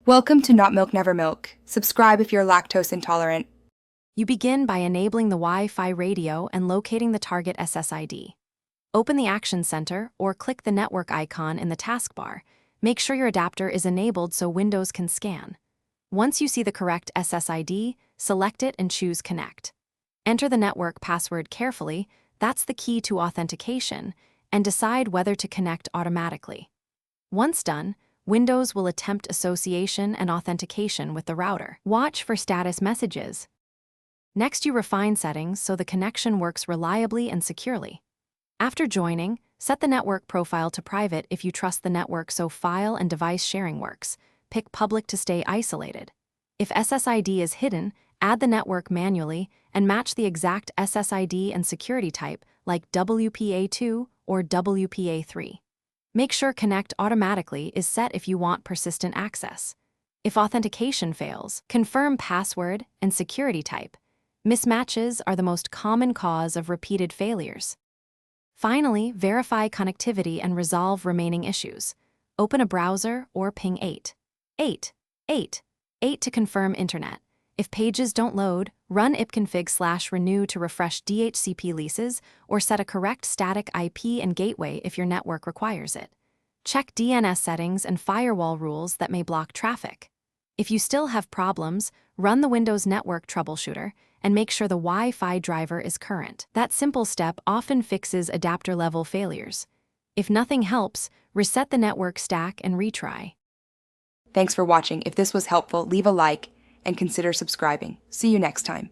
Welcome to Not Milk Never Milk. Subscribe if you're lactose intolerant. You begin by enabling the Wi-Fi radio and locating the target SSID. Open the Action Center or click the network icon in the taskbar. Make sure your adapter is enabled so Windows can scan. Once you see the correct SSID, select it and choose Connect. Enter the network password carefully, that's the key to authentication, and decide whether to connect automatically. Once done, Windows will attempt association and authentication with the router. Watch for status messages. Next, you refine settings so the connection works reliably and securely. After joining, set the network profile to private if you trust the network so file and device sharing works. Pick public to stay isolated. If SSID is hidden, add the network manually and match the exact SSID and security type like WPA2 or WPA3. Make sure Connect Automatically is set if you want persistent access. If authentication fails, confirm password and security type. Mismatches are the most common cause of repeated failures. Finally, verify connectivity and resolve remaining issues. Open a browser or ping 8 to confirm internet. If pages don't load, run ipconfig/renew to refresh DHCP leases or set a correct static IP and gateway if your network requires it. Check DNS settings and firewall rules that may block traffic. If you still have problems, run the Windows Network Troubleshooter and make sure the Wi-Fi driver is current. That simple step often fixes adapter-level failures. If nothing helps, reset the network stack and retry. Thanks for watching. If this was helpful, leave a like and consider subscribing. See you next time.